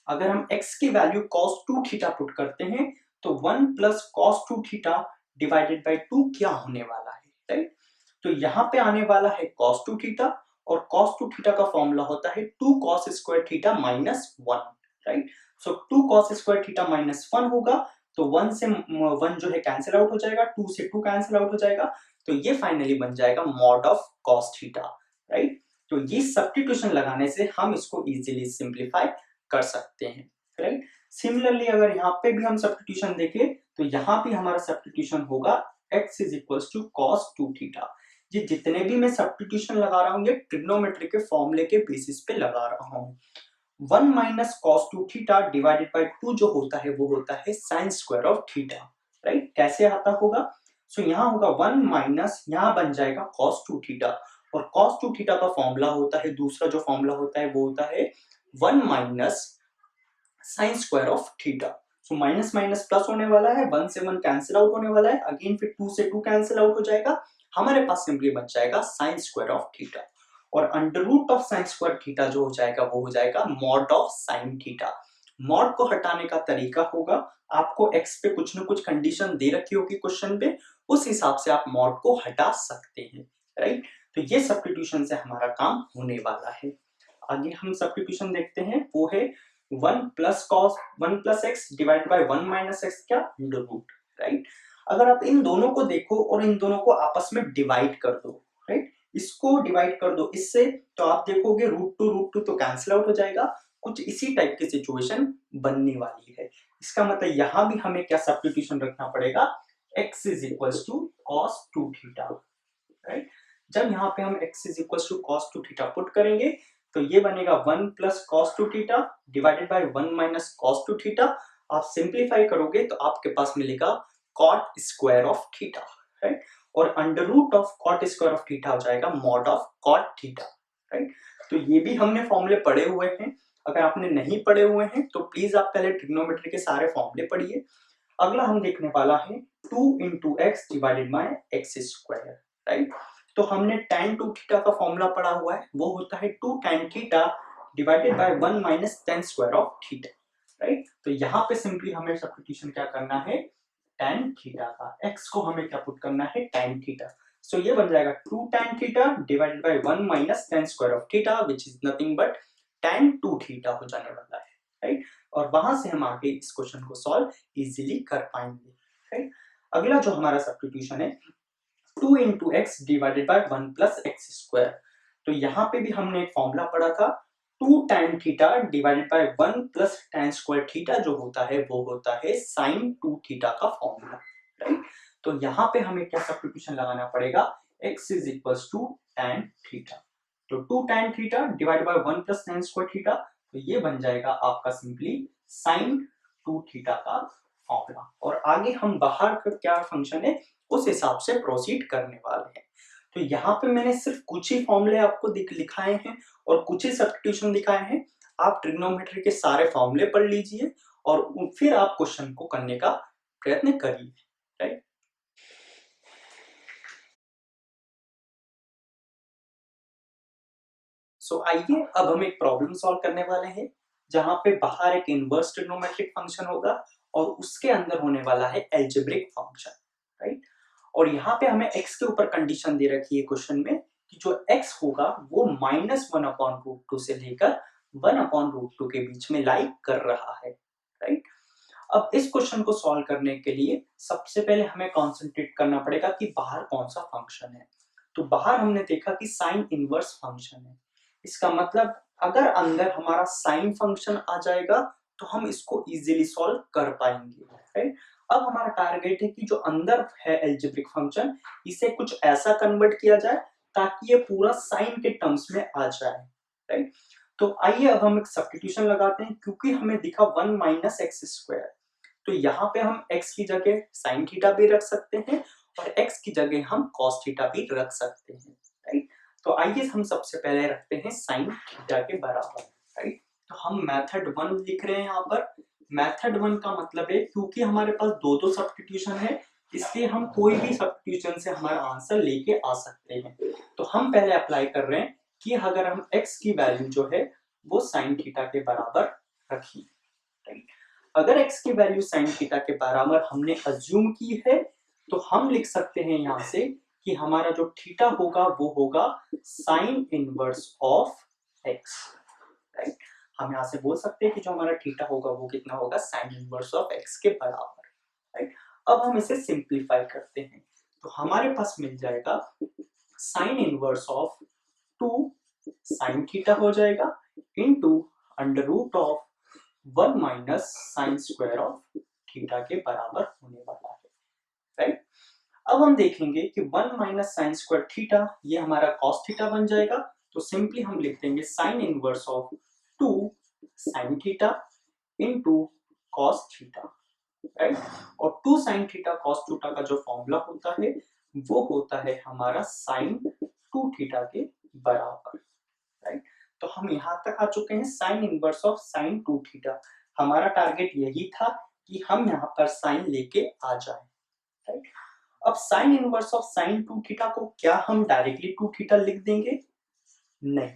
अगर हम x की वैल्यू cos 2 थीटा पुट करते हैं तो 1 plus cos 2 theta divided by 2 क्या होने वाला है, राइट। तो यहाँ पे आने वाला है cos 2 थीटा, और cos 2 थीटा का फॉर्मूला होता है 2 cos square theta minus 1, right. So 2 cos square theta minus 1 होगा, तो 1 से 1 जो है कैंसिल आउट हो जाएगा, 2 से 2 कैंसिल आउट हो जाएगा, तो ये फाइनली बन जाएगा mod of cos theta, right. तो ये सब्स्टिट्यूशन लगाने से हम इसको इजीली सिंप्लीफाई कर सकते हैं, राइट। सिमिलरली अगर यहाँ पे भी हम सब्स्टिट्यूशन देखें तो यहाँ भी हमारा सब्स्टिट्यूशन होगा x is equal to cos 2 theta. ये जितने भी मैं सब्स्टिट्यूशन लगा रहा हूँ ये ट्रिग्नोमेट्री के फॉर्मूले के बेसिस पे लगा रहा हूँ। 1 minus cos 2 theta divided by 2 जो होता है वो होता है sine square of theta, right. कैसे आता होगा, सो यहाँ होगा 1 माइनस, यहाँ बन जाएगा cos 2 थीटा, और cos 2 थीटा का फॉर्मूला होता है, दूसरा जो फॉर्मूला होता है वो होता है 1 minus sine square of theta. So minus minus plus होने वाला है, 1 से 1 कैंसिल आउट होने वाला है, अगेन फिर 2 से 2 कैंसिल आउट हो जाएगा, हमारे पास सिंपली बच जाएगा साइन स्क्वायर ऑफ थीटा, और under root of sine square theta जो हो जाएगा वो हो जाएगा mod of sine theta. Mod को हटाने का तरीका होगा, आपको x पे कुछ न कुछ कंडीशन दे रखी होगी क्वेश्चन पे, उस हिसाब से आप मॉड को हटा सकते हैं, राइट। तो ये सब्स्टिट्यूशन से हमारा काम होने वाला है। आगे हम सब्स्टिट्यूशन देखते हैं, वो है 1 plus x divide by 1 minus x क्या, अंडर रूट, राइट। अगर आप इन दोनों को देखो और इन दोनों को आपस में डिवाइड कर दो, राइट, इसको डिवाइड कर दो इससे, तो आप देखोगे रूट टू तो कैंसिल आउट हो जाएगा, कुछ इसी टाइप की सिचुएशन बनने वाली है। इसका मतलब यहाँ भी हमें क्या सब्स्टिट्यूशन रखना पड़ेगा, x is equal to cos 2 theta, right. जब यहाँ पे हम x is equal to cos 2 theta put करेंगे तो ये बनेगा 1 plus cos 2 theta divided by 1 minus cos 2 theta. आप सिंप्लीफाई करोगे तो आपके पास मिलेगा cot square of theta, right, और under root of cot square of theta हो जाएगा mod of cot theta, right. तो ये भी हमने फॉर्मूले पढ़े हुए हैं, अगर आपने नहीं पढ़े हुए हैं तो प्लीज आप पहले ट्रिग्नोमेट्री के सारे फॉर्मूले पढ़िए। अगला हम देखने वाला है 2 into x divided by x square, right. तो हमने tan 2 थीटा का फॉर्मूला पढ़ा हुआ है, वो होता है 2 tan theta divided by 1 minus tan square of theta, right. तो यहाँ पे सिंपली हमें सब्स्टिट्यूशन क्या करना है, tan थीटा का, x को हमें क्या पुट करना है, tan थीटा। सो ये बन जाएगा 2 tan theta divided by 1 minus tan square of theta which is nothing but tan 2 theta हो जाने वाला है, राइट। और वहां से हम आगे इस क्वेश्चन को सॉल्व इजीली कर पाएंगे, राइट। अगला जो हमारा सब्स्टिट्यूशन है 2 into x divided by 1 plus x square. तो यहाँ पे भी हमने एक फॉर्मूला पढ़ा था 2 tan theta divided by 1 plus tan square theta जो होता है वो होता है sin 2 थीटा का फॉर्मूला, राइट। तो यहाँ पे हमें क्या सब्स्टिट्यूशन लगाना पड़ेगा, x is equals to tan theta. तो 2 tan theta divided by 1 plus tan square theta, तो ये बन जाएगा आपका सिंपली sin 2 थीटा का फॉर्मूला। और आगे हम बाहर का क्या फंक्शन है उस हिसाब से प्रोसीड करने वाले हैं। तो यहाँ पे मैंने सिर्फ कुछ ही फॉर्मूले आपको लिखाए हैं और कुछ ही सब्स्टिट्यूशन दिखाए हैं। आप ट्रिग्नोमेट्री के सारे फॉर्मूले पढ़ लीजिए और फिर आप क्वेश्चन को करने का प्रयत्न करिए, राइट। सो आइए अब हम एक प्रॉब्लम सॉल्व करने वाले हैं जहां पे बाहर एक इनवर्स ट्रिग्नोमेट्रिक फंक्शन होगा और उसके अंदर होने वाला है एल्जेब्रिक फंक्शन, राइट। और यहाँ पे हमें x के ऊपर कंडीशन दे रखी है क्वेश्चन में कि जो x होगा वो -1/√2 से लेकर 1/√2 के बीच में लाई कर रहा है, राइट। अब इस क्वेश्चन को सॉल्व करने के लिए सबसे पहले हमें कॉन्सेंट्रेट करना पड़ेगा कि बाहर कौन सा फंक्शन है। तो बाहर हमने देखा कि साइन इनवर्स फंक्शन है। इसका मतलब अगर अंदर हमारा साइन फंक्शन आ जाएगा तो हम इसको इजीली सॉल्व कर पाएंगे, राइट। अब हमारा टारगेट है कि जो अंदर है एल्जेब्रिक फंक्शन इसे कुछ ऐसा कन्वर्ट किया जाए ताकि ये पूरा साइन के टर्म्स में आ जाए, राइट। तो आइए अब हम एक सब्स्टिट्यूशन लगाते हैं क्योंकि हमें दिखा 1 माइनस एक्स स्क्वायर, तो यहाँ पे हम x की जगह साइन थीटा भी रख सकते हैं और x की जगह हम कॉस थीटा भी रख सकते हैं, राइट। तो आइए हम सबसे पहले रखते हैं साइन थीटा के बराबर, राइट। तो हम मेथड 1 लिख रहे हैं यहाँ पर। मेथड 1 का मतलब है क्योंकि हमारे पास दो सब्स्टिट्यूशन है इसलिए हम कोई भी सब्स्टिट्यूशन से हमारा आंसर लेके आ सकते हैं। तो हम पहले अप्लाई कर रहे हैं कि अगर हम x की वैल्यू जो है वो साइन थीटा के बराबर रखी, राइट। अगर x की वैल्यू साइन थीटा के बराबर हमने अज्यूम की है तो हम लिख सकते हैं यहां से कि हमारा जो थीटा होगा वो होगा sign inverse of x, right. हम यहां से बोल सकते हैं कि जो हमारा थीटा होगा वो कितना होगा साइन इनवर्स ऑफ x के बराबर, राइट। अब हम इसे सिंप्लीफाई करते हैं तो हमारे पास मिल जाएगा sine inverse of 2 sine theta हो जाएगा into under root of 1 minus sine square of theta के बराबर होने वाला है, राइट। अब हम देखेंगे कि 1 माइनस साइन स्क्वायर थीटा ये हमारा कॉस थीटा बन जाएगा। तो सिंपली हम लिख देंगे sign inverse of 2 sine theta into cos theta, right. और 2 साइन थीटा कॉस थीटा का जो फॉर्मूला होता है वो होता है हमारा साइन 2 थीटा के बराबर, राइट। तो हम यहाँ तक आ चुके हैं sign inverse of sign 2 theta. हमारा टारगेट यही था कि हम यहाँ पर साइन लेके आ जाए, राइट। अब sine inverse of sign 2 theta को क्या हम डायरेक्टली 2 थीटा लिख देंगे? नहीं,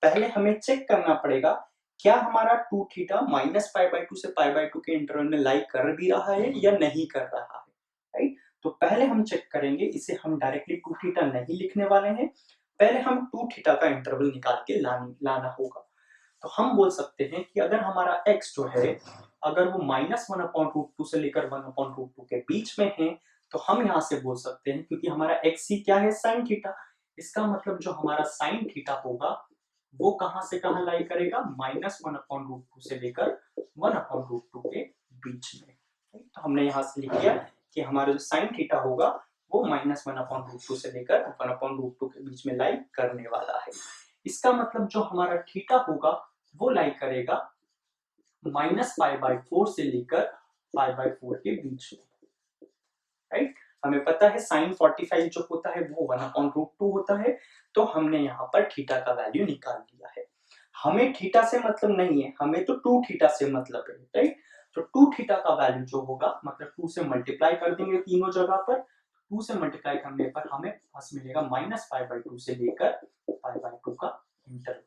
पहले हमें चेक करना पड़ेगा क्या हमारा 2 थीटा माइनस पाई बाय 2 से पाई बाय 2 के इंटरवल में लाई कर भी रहा है या नहीं कर रहा है, राइट। तो पहले हम चेक करेंगे, इसे हम डायरेक्टली 2 थीटा नहीं लिखने वाले हैं, पहले हम 2 थीटा का इंटरवल निकाल के लाना होगा। तो हम बोल सकते हैं कि अगर हमारा x जो है अगर वो -1/√2 से लेकर 1/√2 के बीच में है तो हम यहाँ से बोल सकते हैं क्योंकि हमारा x ही क्या है साइन थीटा, इसका मतलब जो हमारा साइन थीटा होगा वो कहां से कहां लाई करेगा -1/√2 से लेकर 1/√2 के बीच में, तो हमने यहाँ से लिख दिया कि हमारा जो साइन थीटा होगा वो -1/√2 से लेकर 1/√2 के बीच में लाई करने वाला है। इसका मतलब जो हमारा थीटा होगा वो लाई करेगा -π/4 से लेकर π/4 के बीच में, राइट। हमें पता है साइन 45 जो होता है वो 1/√2 होता है, तो हमने यहाँ पर थीटा का वैल्यू निकाल लिया है। हमें थीटा से मतलब नहीं है, हमें तो 2 थीटा से मतलब है, राइट। तो 2 थीटा का वैल्यू जो होगा मतलब 2 से मल्टीप्लाई कर देंगे तीनों जगह पर, 2 से मल्टीप्लाई करने पर हमें पास मिलेगा -π/2 से लेकर π/2 का इंटरवल,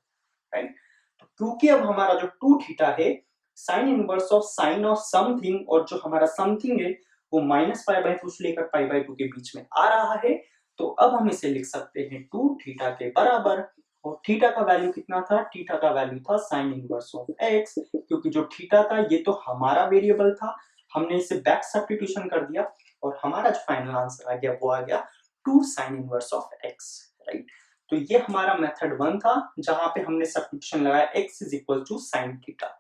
राइट। तो क्योंकि अब हमारा जो 2 थीटा है sine inverse of sine of something और जो हमारा समथिंग है वो -π/2 से लेकर π/2 के बीच में आ रहा है, तो अब हम इसे लिख सकते हैं 2 थीटा के बराबर और थीटा का वैल्यू कितना था, थीटा का वैल्यू था साइन इनवर्स ऑफ एक्स, क्योंकि जो थीटा था ये तो हमारा वेरिएबल था, हमने इसे बैक सब्स्टिट्यूशन कर दिया और हमारा जो फाइनल आंसर आ गया वो आ गया 2 sign inverse of x, right. तो ये हमारा मेथड 1 था जहां पे हमने सब्स्टिट्यूशन लगाया x is equal to sine theta.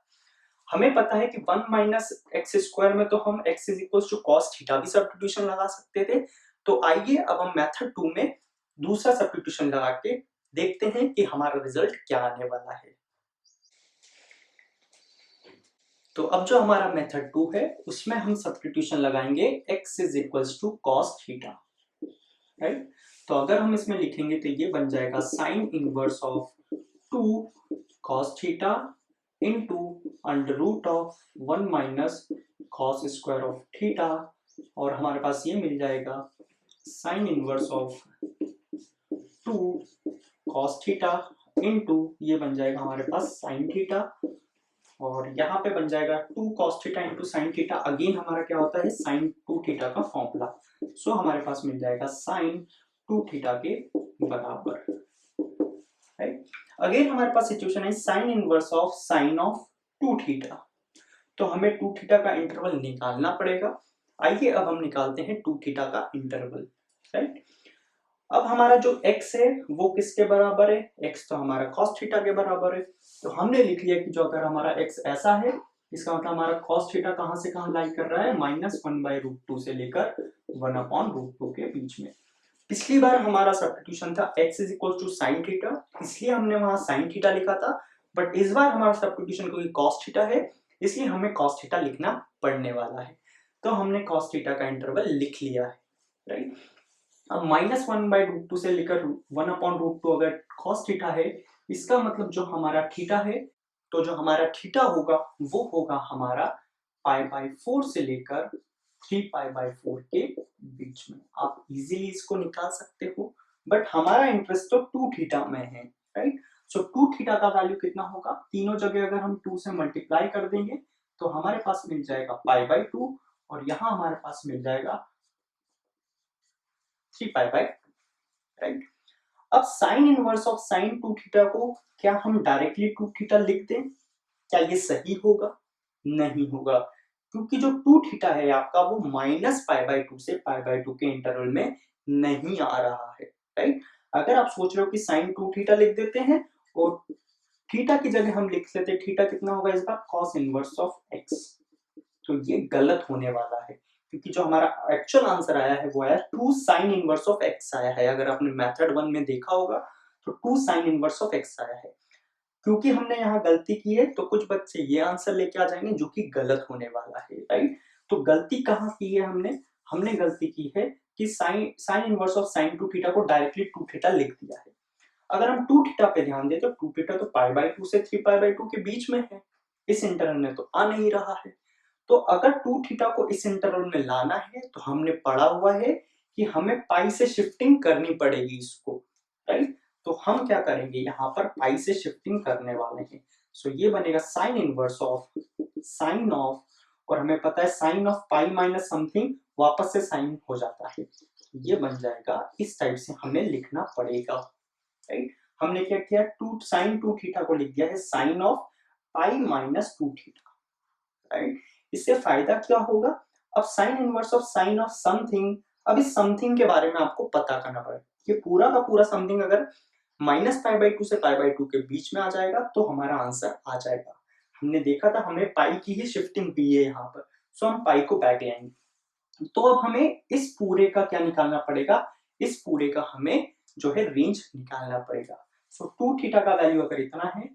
हमें पता है कि 1 माइनस एक्स स्क्वायर में तो हम x is equal to cos theta भी सब्स्टिट्यूशन लगा सकते थे। तो आइए अब हम मेथड 2 में दूसरा सब्स्टिट्यूशन लगा के देखते हैं कि हमारा रिजल्ट क्या आने वाला है। तो अब जो हमारा मेथड 2 है उसमें हम सब्स्टिट्यूशन लगाएंगे x is equal to cos theta, right. तो अगर हम इसमें लिखेंगे तो ये बन जाएगा sine inverse of 2 cos theta into under root of 1 minus cos square of theta, और हमारे पास ये मिल जाएगा sine inverse of 2 cos theta into ये बन जाएगा हमारे पास साइन थीटा, और यहाँ पे बन जाएगा 2 cos theta into sine theta, again हमारा क्या होता है साइन 2 थीटा का फॉर्मूला। सो हमारे पास मिल जाएगा साइन 2 थीटा के बराबर, राइट। अगेन हमारे पास सिचुएशन है sine inverse of sine of 2 theta, तो हमें 2 थीटा का इंटरवल निकालना पड़ेगा। आइए अब हम निकालते हैं 2 थीटा का इंटरवल, राइट। अब हमारा जो x है वो किसके बराबर है, x तो हमारा cos थीटा के बराबर है। तो हमने लिख लिया कि जो अगर हमारा x ऐसा है इसका मतलब हमारा cos थीटा कहां से कहां लाई कर रहा है, -1/√2 से लेकर 1/√2 के बीच में। पिछली बार हमारा सब्स्टिट्यूशन था x is equal to sine theta, इसलिए हमने वहां साइन थीटा लिखा था, बट इस बार हमारा सब्स्टिट्यूशन क्योंकि cos थीटा है इसलिए हमें cos थीटा लिखना पड़ने वाला है। तो हमने cos थीटा का इंटरवल लिख लिया है, राइट। अब -1/√2 से लेकर 1/√2 अगर cos थीटा है, इसका मतलब जो हमारा थीटा है, तो जो हमारा थीटा होगा वो होगा हमारा π/4 से लेकर 3π/4 के बीच में। आप इजीली इसको निकाल सकते हो, बट हमारा इंटरेस्ट तो 2 थीटा में है, राइट। सो 2 थीटा का वैल्यू कितना होगा, तीनों जगह अगर हम 2 से मल्टीप्लाई कर देंगे तो हमारे पास मिल जाएगा π/2 और यहाँ हमारे पास मिल जाएगा 3π/2, राइट। अब sine inverse of sign 2 theta को क्या हम डायरेक्टली 2 थीटा लिख दें, क्या ये सही होगा, नहीं होगा, क्योंकि जो 2 थीटा है आपका वो -π/2 से π/2 के इंटरवल में नहीं आ रहा है, राइट। अगर आप सोच रहे हो कि साइन 2 थीटा लिख देते हैं और थीटा की जगह हम लिख लेते थीटा कितना होगा इस बार cos इनवर्स ऑफ x, तो ये गलत होने वाला है, क्योंकि जो हमारा एक्चुअल आंसर आया है वो आया 2 साइन इनवर्स ऑफ x आया है। अगर आपने मेथड 1 में देखा होगा तो 2 साइन इनवर्स ऑफ x आया है। क्योंकि हमने यहाँ गलती की है तो कुछ बच्चे ये आंसर लेके आ जाएंगे जो कि गलत होने वाला है, राइट। तो गलती कहाँ की है हमने गलती की है कि sign inverse of sign 2 theta को डायरेक्टली 2 थीटा लिख दिया है। अगर हम 2 थीटा पे ध्यान दें तो 2 थीटा तो π/2 से 3π/2 के बीच में है, इस इंटरवल में तो आ नहीं रहा है। तो अगर 2 थीटा को इस इंटरवल में लाना है तो हमने पढ़ा हुआ है कि हमें पाई से शिफ्टिंग करनी पड़ेगी इसको, राइट। तो हम क्या करेंगे यहाँ पर पाई से शिफ्टिंग करने वाले हैं। सो ये बनेगा sine inverse of sine of, और हमें पता है sine of pi minus something वापस से साइन हो जाता है, ये बन जाएगा, इस टाइप से हमें लिखना पड़ेगा, राइट। हमने क्या किया, 2 साइन 2 थीटा को लिख दिया है sine of pi minus 2 theta, right. इससे फायदा क्या होगा, अब sine inverse of sine of something, अब इस समथिंग के बारे में आपको पता करना पड़ेगा। ये पूरा का पूरा समथिंग अगर -π/2 से π/2 के बीच में आ जाएगा तो हमारा आंसर आ जाएगा। हमने देखा था हमें पाई की ही शिफ्टिंग भी है यहाँ पर, सो हम पाई को बैक लाएंगे। तो अब हमें इस पूरे का क्या निकालना पड़ेगा, इस पूरे का हमें जो है रेंज निकालना पड़ेगा। सो 2 थीटा का वैल्यू अगर इतना है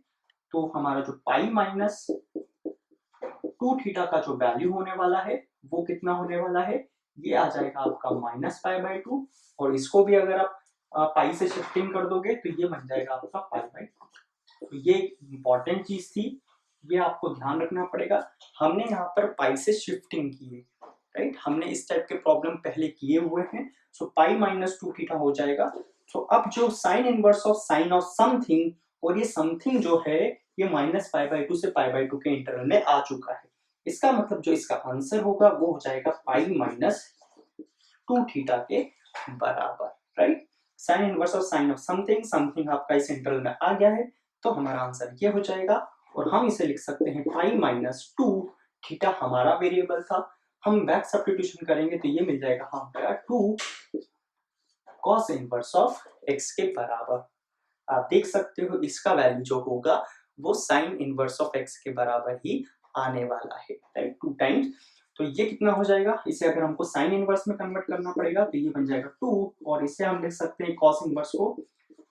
तो हमारा जो पाई माइनस 2 थीटा का जो वैल्यू होने वाला है वो कितना होने वाला है, ये आ जाएगा आपका -π/2, और इसको भी अगर आप पाई से शिफ्टिंग कर दोगे तो ये बन जाएगा आपका π/2। तो ये इंपॉर्टेंट चीज थी, ये आपको ध्यान रखना पड़ेगा। हमने यहाँ पर पाई से शिफ्टिंग की है, राइट। हमने इस टाइप के प्रॉब्लम पहले किए हुए हैं। सो पाई माइनस 2 थीटा हो जाएगा। सो अब जो sign inverse of sine of something, और ये समथिंग जो है ये -π/2 से π/2 के इंटरवल में आ चुका है। इसका मतलब जो इसका आंसर होगा वो हो जाएगा पाई माइनस 2 थीटा के बराबर, right. Sign inverse of sine of something, something आपका इस इंटरवल में आ गया है, तो हमारा आंसर ये हो जाएगा। और हम इसे लिख सकते हैं पाई माइनस 2, थीटा हमारा वेरिएबल था, हम बैक सब्स्टिट्यूशन करेंगे तो ये मिल जाएगा हमारा 2 कॉस इनवर्स ऑफ एक्स के बराबर। आप देख सकते हो इसका वैल्यू जो होगा वो साइन इनवर्स ऑफ एक्स के बराबर ही आने वाला है, राइट, 2 टाइम्स। तो ये कितना हो जाएगा, इसे अगर हमको साइन इनवर्स में कन्वर्ट करना पड़ेगा तो ये बन जाएगा 2, और इसे हम लिख सकते हैं कॉस इनवर्स को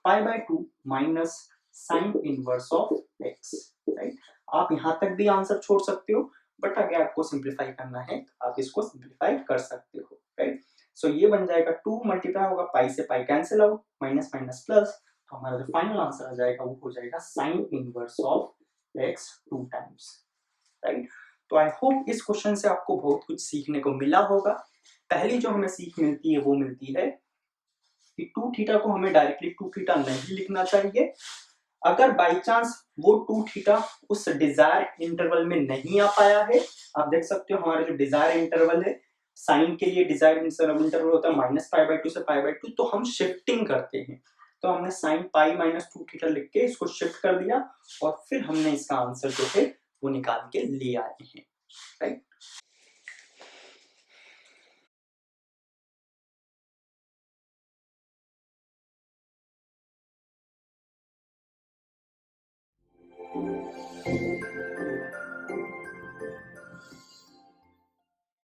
pi by 2 minus sine inverse of x, right. आप यहाँ तक भी आंसर छोड़ सकते हो, बट अगर आपको सिंप्लीफाई करना है तो आप इसको सिंप्लीफाई कर सकते हो, राइट। सो ये बन जाएगा 2 मल्टीप्लाई होगा, पाई से pi cancel out, minus minus plus, तो हमारा जो फाइनल आंसर आ जाएगा वो हो जाएगा sine inverse of x 2 times, right. तो आई होप इस क्वेश्चन से आपको बहुत कुछ सीखने को मिला होगा। पहली जो हमें सीख मिलती है वो मिलती है कि 2 थीटा को हमें डायरेक्टली 2 थीटा नहीं लिखना चाहिए। अगर बाई चांस वो 2 थीटा उस डिजायर इंटरवल में नहीं आ पाया है, आप देख सकते हो हमारा जो डिजायर इंटरवल है, साइन के लिए डिजायर इंटरवल होता है माइनस पाई बाय 2 से पाई बाय 2, तो हम शिफ्टिंग करते हैं, तो हमने साइन पाई माइनस 2 थीटा लिख के इसको शिफ्ट कर दिया और फिर हमने इसका आंसर जो है वो निकाल के ले आए हैं, राइट।